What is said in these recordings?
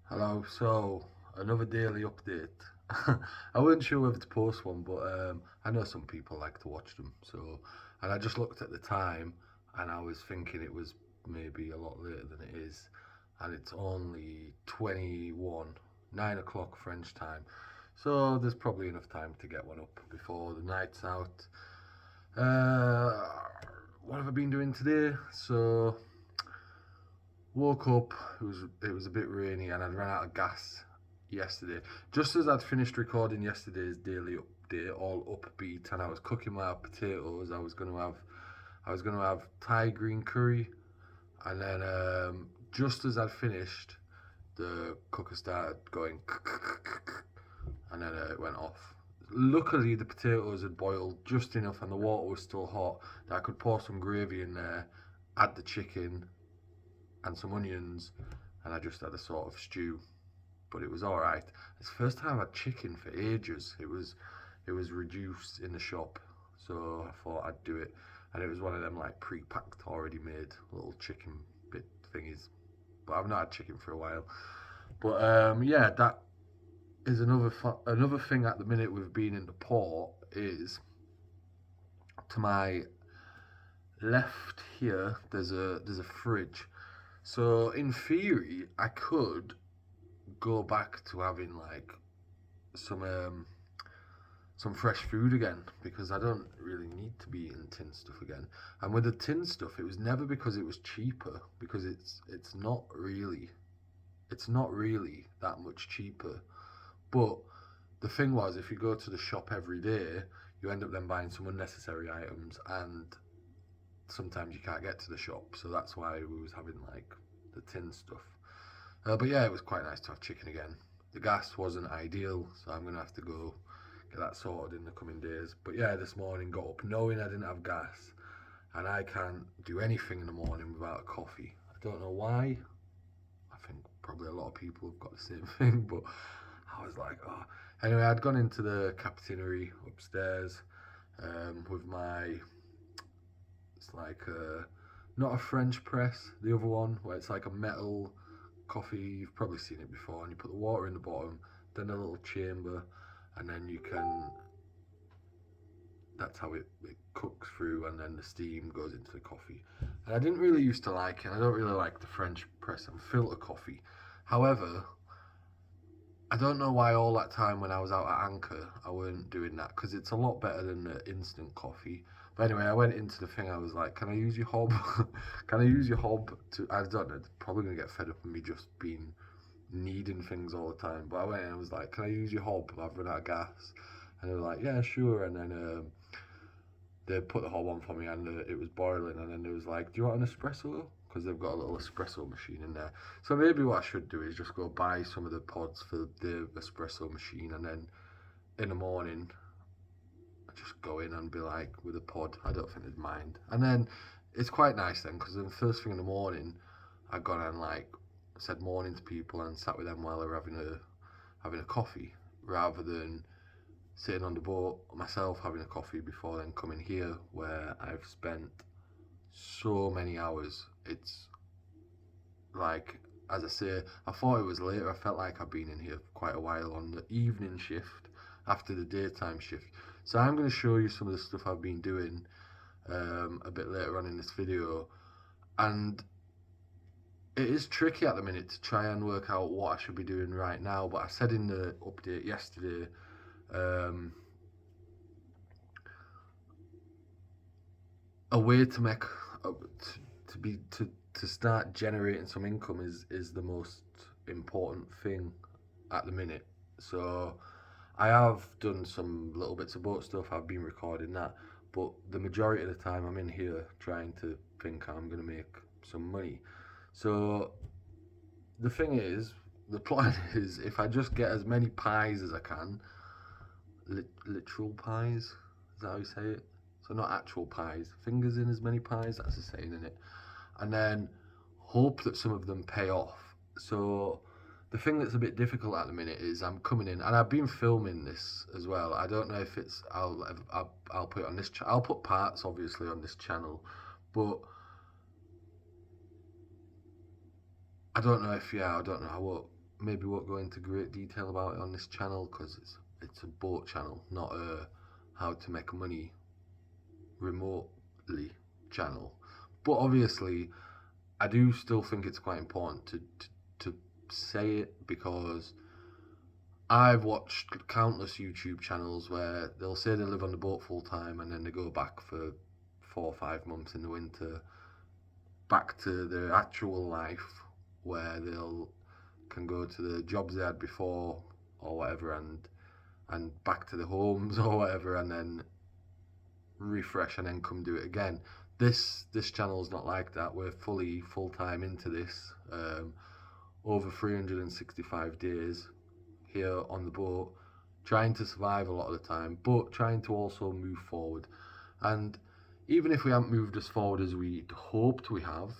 Hello, so another daily update. I wasn't sure whether to post one, but I know some people like to watch them. And I just looked at the time, and I was thinking it was maybe a lot later than it is, and it's only 21, 9 o'clock French time. So there's probably enough time to get one up before the night's out. Uh, what have I been doing today? So woke up. It was a bit rainy, and I'd run out of gas yesterday. Just as I'd finished recording yesterday's daily update, all upbeat, and I was cooking my potatoes. I was gonna have Thai green curry, and then just as I'd finished, the cooker started going, and then it went off. Luckily, the potatoes had boiled just enough, and the water was still hot that I could pour some gravy in there, add the chicken, and some onions, and I just had a sort of stew. But it was all right. It's the first time I've had chicken for ages. It was reduced in the shop, so I thought I'd do it, and it was one of them like pre-packed, already made little chicken bit thingies. But I've not had chicken for a while. But yeah, that is another thing at the minute with being in the port is to my left here. There's a fridge. So in theory, I could go back to having like some um, some fresh food again because I don't really need to be eating tin stuff again. And with the tin stuff, it was never because it was cheaper because it's not really that much cheaper. But the thing was, if you go to the shop every day, you end up then buying some unnecessary items, and sometimes you can't get to the shop. So that's why we was having like the tin stuff. But yeah, it was quite nice to have chicken again. The gas wasn't ideal, so I'm gonna have to go get that sorted in the coming days. But yeah, this morning got up knowing I didn't have gas, and I can't do anything in the morning without a coffee. I don't know why. I think probably a lot of people have got the same thing, but I was like, oh. Anyway, I'd gone into the cafeteria upstairs with my. It's like not a French press, the other one where it's like a metal coffee. You've probably seen it before, and you put the water in the bottom, then a little chamber, and then you can. That's how it cooks through, and then the steam goes into the coffee. And I didn't really used to like it. I don't really like the French press and filter coffee. However, I don't know why all that time when I was out at Anchor, I weren't doing that because it's a lot better than the instant coffee. But anyway, I went into the thing. I was like, "Can I use your hob? Can I use your hob to?" I don't know. They're probably gonna get fed up with me just being needing things all the time. But I went and I was like, "Can I use your hob? I've run out of gas." And they were like, "Yeah, sure." And then they put the hob on for me, and it was boiling. And then it was like, "Do you want an espresso?" Because they've got a little espresso machine in there. So maybe what I should do is just go buy some of the pods for the espresso machine, and then in the morning I just go in and be like with a pod. I don't think they'd mind. And then it's quite nice then because the first thing in the morning I got and like said morning to people and sat with them while they're having a coffee rather than sitting on the boat myself having a coffee before then coming here where I've spent so many hours. It's like, as I say, I thought it was later. I felt like I've been in here for quite a while on the evening shift after the daytime shift. So I'm going to show you some of the stuff I've been doing a bit later on in this video. And it is tricky at the minute to try and work out what I should be doing right now. But I said in the update yesterday, um, a way to make to be to start generating some income is the most important thing at the minute. So I have done some little bits of boat stuff. I've been recording that, but the majority of the time I'm in here trying to think how I'm going to make some money. So the thing is, the plan is if I just get as many pies as I can, literal pies. Is that how you say it? So not actual pies. Fingers in as many pies. That's a saying in it. And then hope that some of them pay off. So the thing that's a bit difficult at the minute is I'm coming in and I've been filming this as well. I don't know if it's I'll put it on this. I'll put parts obviously on this channel, but I don't know if I don't know how. maybe won't go into great detail about it on this channel because it's a boat channel, not a how to make money remotely channel. But obviously, I do still think it's quite important to say it, because I've watched countless YouTube channels where they'll say they live on the boat full time and then they go back for 4 or 5 months in the winter, back to their actual life where they'll can go to the jobs they had before or whatever, and back to the homes or whatever, and then refresh and then come do it again. This channel is not like that. We're fully full-time into this, over 365 days here on the boat, trying to survive a lot of the time, but trying to also move forward. And even if we haven't moved as forward as we'd hoped we have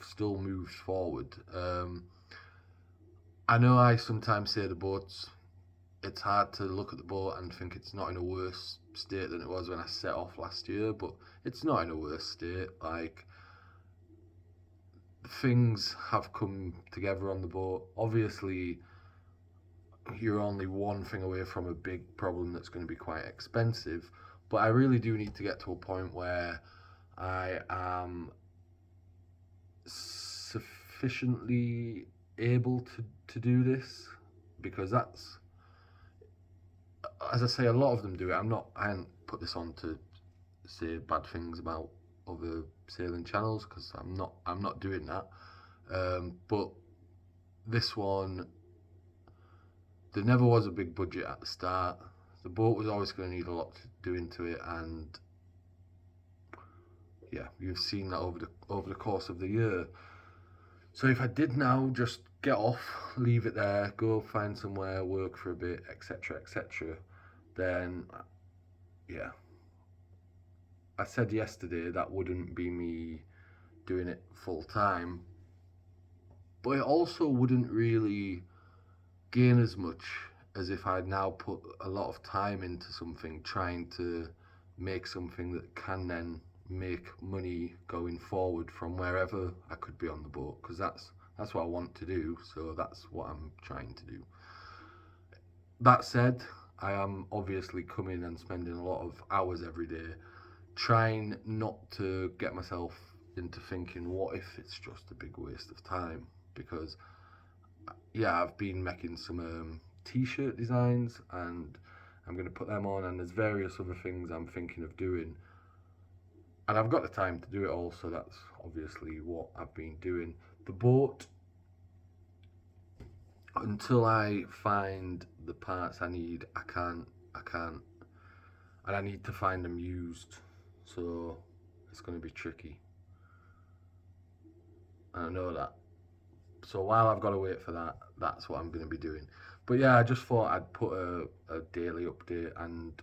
still moved forward. I know I sometimes say the boats, it's hard to look at the boat and think it's not in a worse state than it was when I set off last year, but it's not in a worse state. Like, things have come together on the boat. Obviously, you're only one thing away from a big problem that's going to be quite expensive, but I really do need to get to a point where I am sufficiently able to do this, because that's, as I say, a lot of them do it. I haven't put this on to say bad things about other sailing channels, because I'm not doing that. But this one, there never was a big budget at the start. The boat was always going to need a lot to do into it, and yeah, you've seen that over the course of the year. So if I did now just get off, leave it there, go find somewhere, work for a bit, etc., etc., then yeah, I said yesterday that wouldn't be me doing it full time, but it also wouldn't really gain as much as if I'd now put a lot of time into something, trying to make something that can then make money going forward from wherever I could be on the boat, because that's what I want to do, so that's what I'm trying to do. That said, I am obviously coming and spending a lot of hours every day trying not to get myself into thinking, what if it's just a big waste of time? Because yeah, I've been making some t-shirt designs, and I'm going to put them on, and there's various other things I'm thinking of doing, and I've got the time to do it all, so that's obviously what I've been doing. The boat, until I find the parts I need, I can't, and I need to find them used, so it's going to be tricky, and I know that. So while I've got to wait for that, that's what I'm going to be doing. But yeah, I just thought I'd put a daily update, and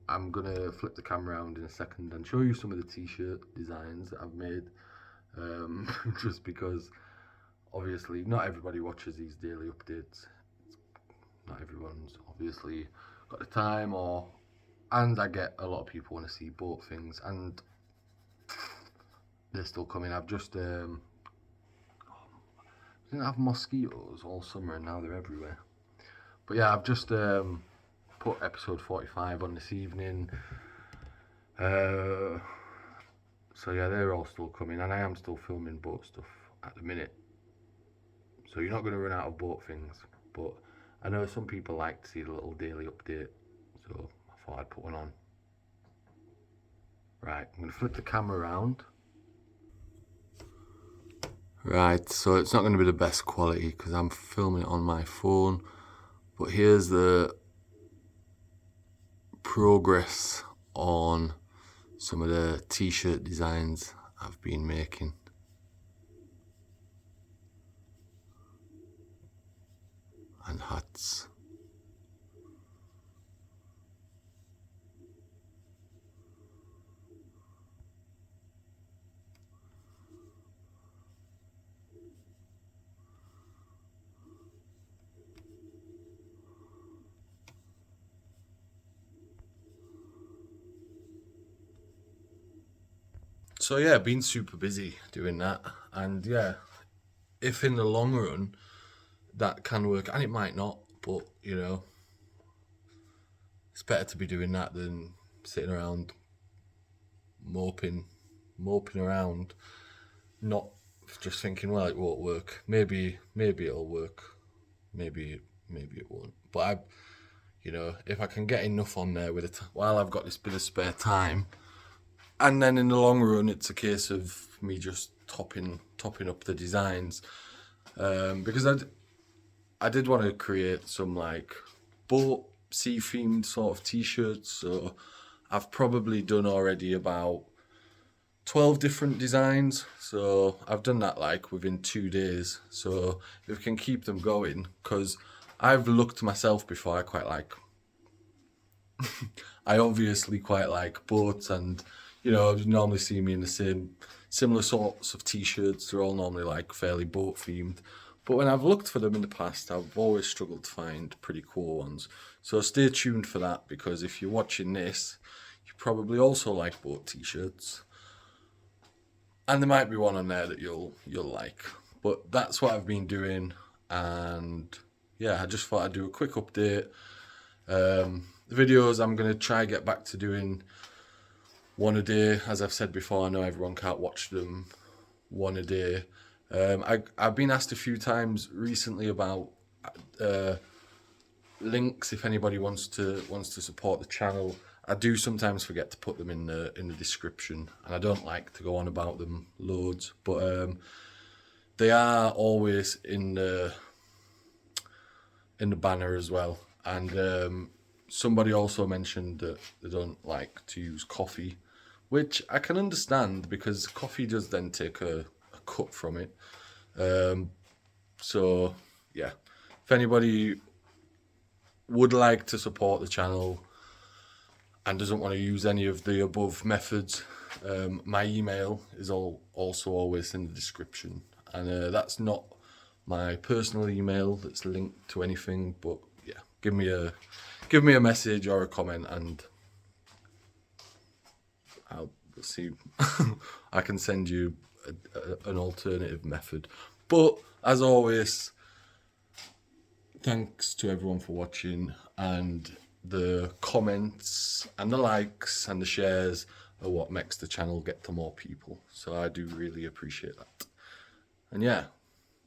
I'm going to flip the camera around in a second and show you some of the t-shirt designs that I've made, just because obviously not everybody watches these daily updates. Not everyone's obviously got the time, and I get a lot of people want to see boat things, and they're still coming. I've just didn't have mosquitoes all summer, and now they're everywhere. But yeah, I've just put episode 45 on this evening. So yeah, they're all still coming, and I am still filming boat stuff at the minute. So you're not going to run out of boat things, but I know some people like to see the little daily update, so I thought I'd put one on. Right, I'm going to flip the camera around. Right, so it's not going to be the best quality because I'm filming it on my phone, but here's the progress on some of the t-shirt designs I've been making. And hats. So yeah, been super busy doing that, and yeah, if in the long run that can work, and it might not, but you know, it's better to be doing that than sitting around moping around, not just thinking, well, it won't work. Maybe it'll work. Maybe it won't. But you know, if I can get enough on there with it while I've got this bit of spare time, and then in the long run, it's a case of me just topping up the designs, because I did want to create some like boat sea themed sort of t-shirts. So I've probably done already about 12 different designs. So I've done that like within 2 days. So if we can keep them going, because I've looked myself before, I quite like, I obviously quite like boats, and you know, you normally see me in the similar sorts of t-shirts. They're all normally like fairly boat themed. But when I've looked for them in the past, I've always struggled to find pretty cool ones. So stay tuned for that, because if you're watching this, you probably also like boat t-shirts. And there might be one on there that you'll like. But that's what I've been doing, and yeah, I just thought I'd do a quick update. The videos, I'm going to try get back to doing one a day. As I've said before, I know everyone can't watch them one a day. I've been asked a few times recently about links if anybody wants to support the channel. I do sometimes forget to put them in the description, and I don't like to go on about them loads, but they are always in the banner as well. And somebody also mentioned that they don't like to use coffee, which I can understand, because coffee does then take a cut from it. So yeah, if anybody would like to support the channel and doesn't want to use any of the above methods, my email is also always in the description, and that's not my personal email that's linked to anything, but yeah, give me a message or a comment, and I'll see. I can send you an alternative method. But as always, thanks to everyone for watching, and the comments and the likes and the shares are what makes the channel get to more people. So I do really appreciate that. And yeah,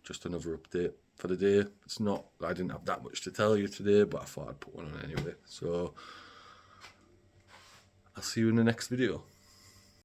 just another update for the day. I didn't have that much to tell you today, but I thought I'd put one on anyway. So I'll see you in the next video.